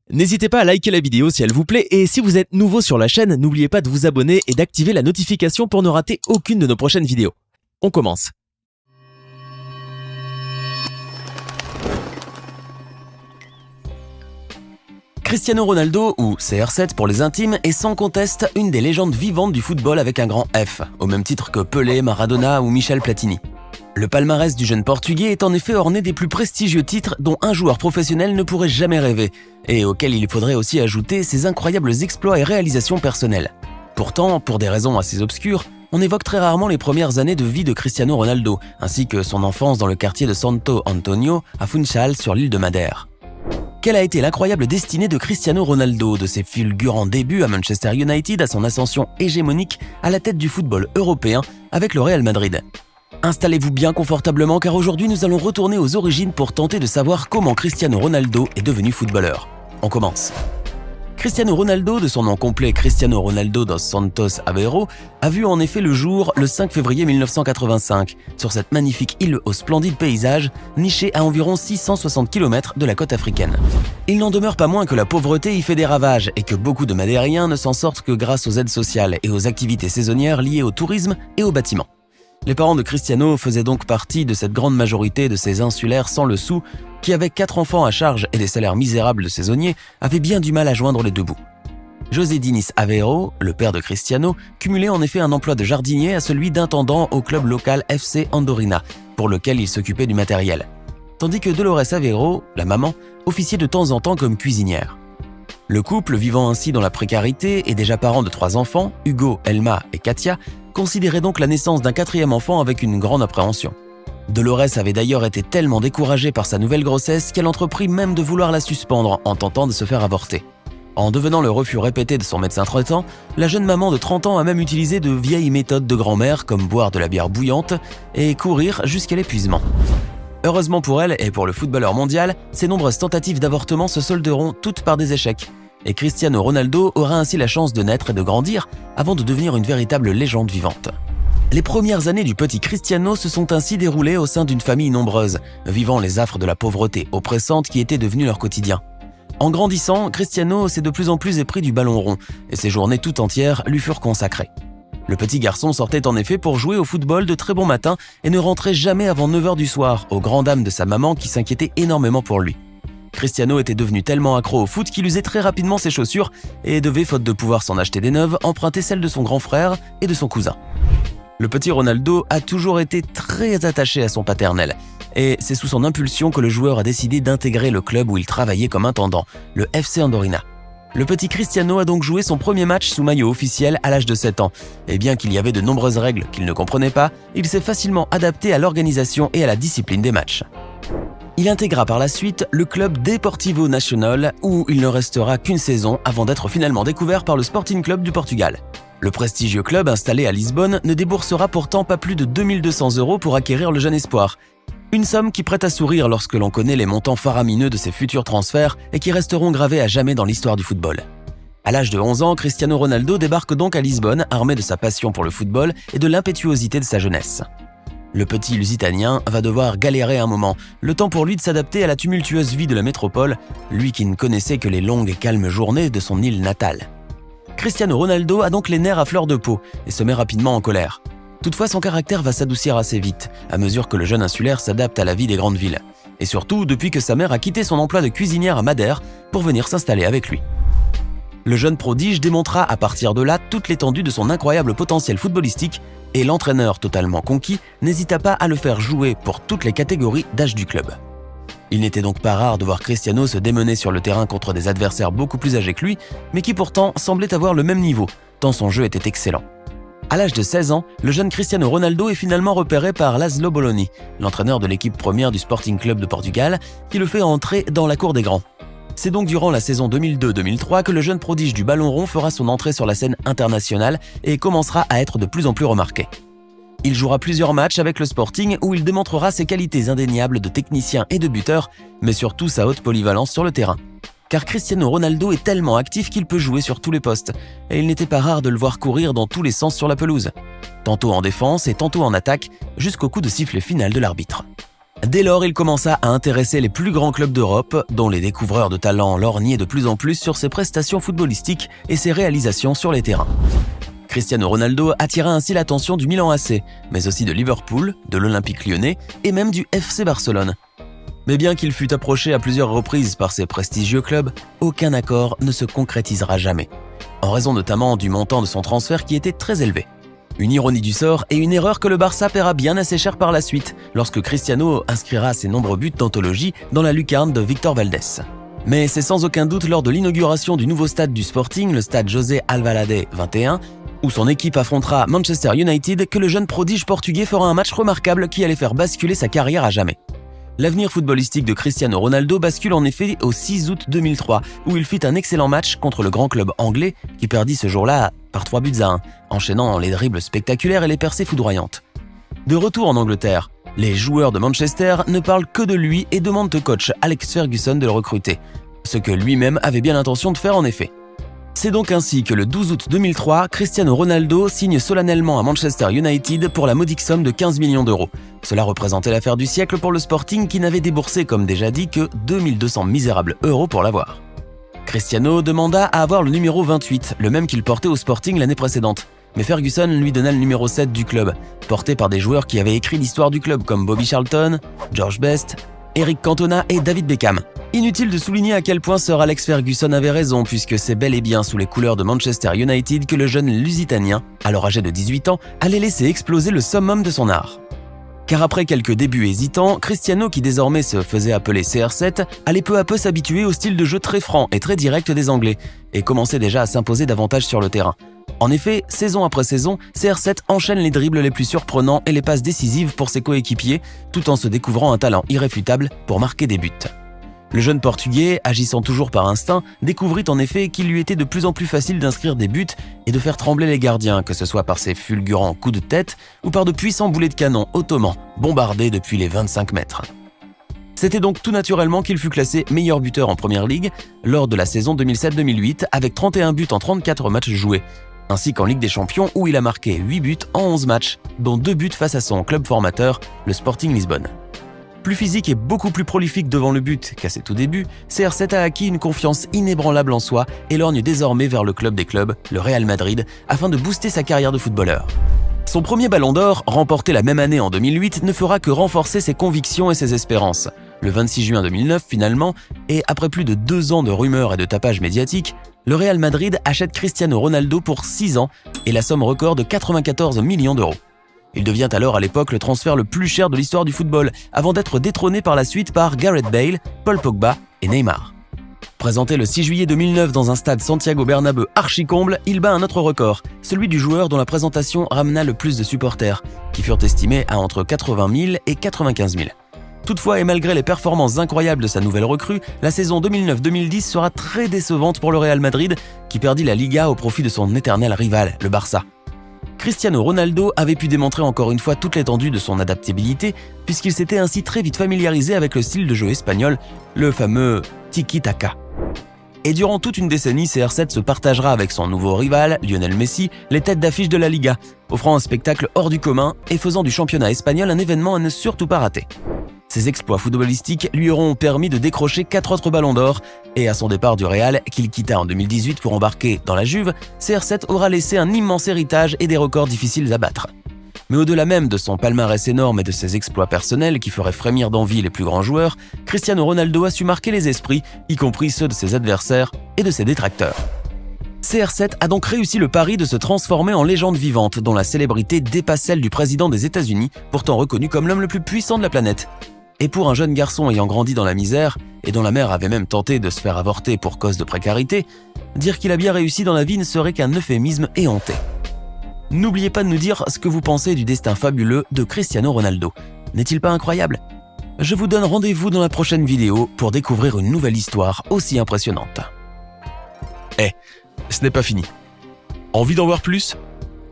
N'hésitez pas à liker la vidéo si elle vous plaît et si vous êtes nouveau sur la chaîne, n'oubliez pas de vous abonner et d'activer la notification pour ne rater aucune de nos prochaines vidéos. On commence. Cristiano Ronaldo, ou CR7 pour les intimes, est sans conteste une des légendes vivantes du football avec un grand F, au même titre que Pelé, Maradona ou Michel Platini. Le palmarès du jeune Portugais est en effet orné des plus prestigieux titres dont un joueur professionnel ne pourrait jamais rêver, et auxquels il faudrait aussi ajouter ses incroyables exploits et réalisations personnelles. Pourtant, pour des raisons assez obscures, on évoque très rarement les premières années de vie de Cristiano Ronaldo, ainsi que son enfance dans le quartier de Santo Antonio, à Funchal, sur l'île de Madère. Quelle a été l'incroyable destinée de Cristiano Ronaldo, de ses fulgurants débuts à Manchester United à son ascension hégémonique à la tête du football européen avec le Real Madrid? Installez-vous bien confortablement car aujourd'hui nous allons retourner aux origines pour tenter de savoir comment Cristiano Ronaldo est devenu footballeur. On commence. Cristiano Ronaldo, de son nom complet Cristiano Ronaldo dos Santos Aveiro, a vu en effet le jour le 5 février 1985, sur cette magnifique île au splendide paysage, nichée à environ 660 km de la côte africaine. Il n'en demeure pas moins que la pauvreté y fait des ravages et que beaucoup de Madériens ne s'en sortent que grâce aux aides sociales et aux activités saisonnières liées au tourisme et au bâtiment. Les parents de Cristiano faisaient donc partie de cette grande majorité de ces insulaires sans le sou qui, avec 4 enfants à charge et des salaires misérables de saisonniers, avaient bien du mal à joindre les deux bouts. José Diniz Aveiro, le père de Cristiano, cumulait en effet un emploi de jardinier à celui d'intendant au club local FC Andorina, pour lequel il s'occupait du matériel, tandis que Dolores Aveiro, la maman, officiait de temps en temps comme cuisinière. Le couple, vivant ainsi dans la précarité et déjà parent de 3 enfants, Hugo, Elma et Katia, considérait donc la naissance d'un 4e enfant avec une grande appréhension. Dolores avait d'ailleurs été tellement découragée par sa nouvelle grossesse qu'elle entreprit même de vouloir la suspendre en tentant de se faire avorter. En devenant le refus répété de son médecin traitant, la jeune maman de 30 ans a même utilisé de vieilles méthodes de grand-mère comme boire de la bière bouillante et courir jusqu'à l'épuisement. Heureusement pour elle et pour le footballeur mondial, ces nombreuses tentatives d'avortement se solderont toutes par des échecs. Et Cristiano Ronaldo aura ainsi la chance de naître et de grandir avant de devenir une véritable légende vivante. Les premières années du petit Cristiano se sont ainsi déroulées au sein d'une famille nombreuse, vivant les affres de la pauvreté oppressante qui était devenue leur quotidien. En grandissant, Cristiano s'est de plus en plus épris du ballon rond, et ses journées tout entières lui furent consacrées. Le petit garçon sortait en effet pour jouer au football de très bon matin et ne rentrait jamais avant 9 h du soir, aux grandes dames de sa maman qui s'inquiétait énormément pour lui. Cristiano était devenu tellement accro au foot qu'il usait très rapidement ses chaussures et devait, faute de pouvoir s'en acheter des neuves, emprunter celles de son grand frère et de son cousin. Le petit Ronaldo a toujours été très attaché à son paternel, et c'est sous son impulsion que le joueur a décidé d'intégrer le club où il travaillait comme intendant, le FC Andorina. Le petit Cristiano a donc joué son premier match sous maillot officiel à l'âge de 7 ans, et bien qu'il y avait de nombreuses règles qu'il ne comprenait pas, il s'est facilement adapté à l'organisation et à la discipline des matchs. Il intégra par la suite le club Deportivo Nacional où il ne restera qu'une saison avant d'être finalement découvert par le Sporting Club du Portugal. Le prestigieux club installé à Lisbonne ne déboursera pourtant pas plus de 2200 € pour acquérir le jeune espoir. Une somme qui prête à sourire lorsque l'on connaît les montants faramineux de ses futurs transferts et qui resteront gravés à jamais dans l'histoire du football. À l'âge de 11 ans, Cristiano Ronaldo débarque donc à Lisbonne armé de sa passion pour le football et de l'impétuosité de sa jeunesse. Le petit Lusitanien va devoir galérer un moment, le temps pour lui de s'adapter à la tumultueuse vie de la métropole, lui qui ne connaissait que les longues et calmes journées de son île natale. Cristiano Ronaldo a donc les nerfs à fleur de peau et se met rapidement en colère. Toutefois, son caractère va s'adoucir assez vite, à mesure que le jeune insulaire s'adapte à la vie des grandes villes. Et surtout, depuis que sa mère a quitté son emploi de cuisinière à Madère pour venir s'installer avec lui. Le jeune prodige démontra à partir de là toute l'étendue de son incroyable potentiel footballistique et l'entraîneur totalement conquis n'hésita pas à le faire jouer pour toutes les catégories d'âge du club. Il n'était donc pas rare de voir Cristiano se démener sur le terrain contre des adversaires beaucoup plus âgés que lui, mais qui pourtant semblaient avoir le même niveau, tant son jeu était excellent. À l'âge de 16 ans, le jeune Cristiano Ronaldo est finalement repéré par Laszlo Bologna, l'entraîneur de l'équipe première du Sporting Club de Portugal, qui le fait entrer dans la cour des grands. C'est donc durant la saison 2002-2003 que le jeune prodige du ballon rond fera son entrée sur la scène internationale et commencera à être de plus en plus remarqué. Il jouera plusieurs matchs avec le Sporting où il démontrera ses qualités indéniables de technicien et de buteur, mais surtout sa haute polyvalence sur le terrain. Car Cristiano Ronaldo est tellement actif qu'il peut jouer sur tous les postes, et il n'était pas rare de le voir courir dans tous les sens sur la pelouse, tantôt en défense et tantôt en attaque, jusqu'au coup de sifflet final de l'arbitre. Dès lors, il commença à intéresser les plus grands clubs d'Europe, dont les découvreurs de talent lorgnaient de plus en plus sur ses prestations footballistiques et ses réalisations sur les terrains. Cristiano Ronaldo attira ainsi l'attention du Milan AC, mais aussi de Liverpool, de l'Olympique Lyonnais et même du FC Barcelone. Mais bien qu'il fût approché à plusieurs reprises par ces prestigieux clubs, aucun accord ne se concrétisera jamais, en raison notamment du montant de son transfert qui était très élevé. Une ironie du sort et une erreur que le Barça paiera bien assez cher par la suite, lorsque Cristiano inscrira ses nombreux buts d'anthologie dans la lucarne de Victor Valdés. Mais c'est sans aucun doute lors de l'inauguration du nouveau stade du Sporting, le stade José Alvalade 21, où son équipe affrontera Manchester United, que le jeune prodige portugais fera un match remarquable qui allait faire basculer sa carrière à jamais. L'avenir footballistique de Cristiano Ronaldo bascule en effet au 6 août 2003, où il fit un excellent match contre le grand club anglais qui perdit ce jour-là par 3-1, enchaînant les dribbles spectaculaires et les percées foudroyantes. De retour en Angleterre, les joueurs de Manchester ne parlent que de lui et demandent au coach Alex Ferguson de le recruter, ce que lui-même avait bien l'intention de faire en effet. C'est donc ainsi que le 12 août 2003, Cristiano Ronaldo signe solennellement à Manchester United pour la modique somme de 15 millions d'euros. Cela représentait l'affaire du siècle pour le Sporting qui n'avait déboursé, comme déjà dit, que 2200 misérables euros pour l'avoir. Cristiano demanda à avoir le numéro 28, le même qu'il portait au Sporting l'année précédente. Mais Ferguson lui donna le numéro 7 du club, porté par des joueurs qui avaient écrit l'histoire du club comme Bobby Charlton, George Best, Eric Cantona et David Beckham. Inutile de souligner à quel point Sir Alex Ferguson avait raison, puisque c'est bel et bien sous les couleurs de Manchester United que le jeune Lusitanien, alors âgé de 18 ans, allait laisser exploser le summum de son art. Car après quelques débuts hésitants, Cristiano, qui désormais se faisait appeler CR7, allait peu à peu s'habituer au style de jeu très franc et très direct des Anglais, et commençait déjà à s'imposer davantage sur le terrain. En effet, saison après saison, CR7 enchaîne les dribbles les plus surprenants et les passes décisives pour ses coéquipiers, tout en se découvrant un talent irréfutable pour marquer des buts. Le jeune Portugais, agissant toujours par instinct, découvrit en effet qu'il lui était de plus en plus facile d'inscrire des buts et de faire trembler les gardiens, que ce soit par ses fulgurants coups de tête ou par de puissants boulets de canon ottomans bombardés depuis les 25 mètres. C'était donc tout naturellement qu'il fut classé meilleur buteur en Première Ligue lors de la saison 2007-2008 avec 31 buts en 34 matchs joués, ainsi qu'en Ligue des Champions où il a marqué 8 buts en 11 matchs, dont 2 buts face à son club formateur, le Sporting Lisbonne. Plus physique et beaucoup plus prolifique devant le but qu'à ses tout débuts, CR7 a acquis une confiance inébranlable en soi et lorgne désormais vers le club des clubs, le Real Madrid, afin de booster sa carrière de footballeur. Son premier ballon d'or, remporté la même année en 2008, ne fera que renforcer ses convictions et ses espérances. Le 26 juin 2009, finalement, et après plus de 2 ans de rumeurs et de tapage médiatique, le Real Madrid achète Cristiano Ronaldo pour 6 ans et la somme record de 94 millions d'euros. Il devient alors à l'époque le transfert le plus cher de l'histoire du football, avant d'être détrôné par la suite par Gareth Bale, Paul Pogba et Neymar. Présenté le 6 juillet 2009 dans un stade Santiago Bernabéu archi-comble, il bat un autre record, celui du joueur dont la présentation ramena le plus de supporters, qui furent estimés à entre 80 000 et 95 000. Toutefois, et malgré les performances incroyables de sa nouvelle recrue, la saison 2009-2010 sera très décevante pour le Real Madrid, qui perdit la Liga au profit de son éternel rival, le Barça. Cristiano Ronaldo avait pu démontrer encore une fois toute l'étendue de son adaptabilité, puisqu'il s'était ainsi très vite familiarisé avec le style de jeu espagnol, le fameux tiki-taka. Et durant toute une décennie, CR7 se partagera avec son nouveau rival, Lionel Messi, les têtes d'affiche de la Liga, offrant un spectacle hors du commun et faisant du championnat espagnol un événement à ne surtout pas rater. Ses exploits footballistiques lui auront permis de décrocher 4 autres ballons d'or, et à son départ du Real, qu'il quitta en 2018 pour embarquer dans la Juve, CR7 aura laissé un immense héritage et des records difficiles à battre. Mais au-delà même de son palmarès énorme et de ses exploits personnels qui feraient frémir d'envie les plus grands joueurs, Cristiano Ronaldo a su marquer les esprits, y compris ceux de ses adversaires et de ses détracteurs. CR7 a donc réussi le pari de se transformer en légende vivante, dont la célébrité dépasse celle du président des États-Unis, pourtant reconnu comme l'homme le plus puissant de la planète. Et pour un jeune garçon ayant grandi dans la misère, et dont la mère avait même tenté de se faire avorter pour cause de précarité, dire qu'il a bien réussi dans la vie ne serait qu'un euphémisme éhonté. N'oubliez pas de nous dire ce que vous pensez du destin fabuleux de Cristiano Ronaldo. N'est-il pas incroyable? Je vous donne rendez-vous dans la prochaine vidéo pour découvrir une nouvelle histoire aussi impressionnante. Ce n'est pas fini. Envie d'en voir plus?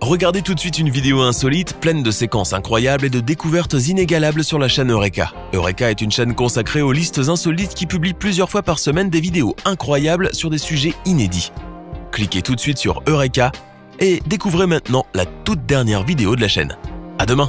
Regardez tout de suite une vidéo insolite pleine de séquences incroyables et de découvertes inégalables sur la chaîne Eureka. Eureka est une chaîne consacrée aux listes insolites qui publie plusieurs fois par semaine des vidéos incroyables sur des sujets inédits. Cliquez tout de suite sur Eureka et découvrez maintenant la toute dernière vidéo de la chaîne. À demain!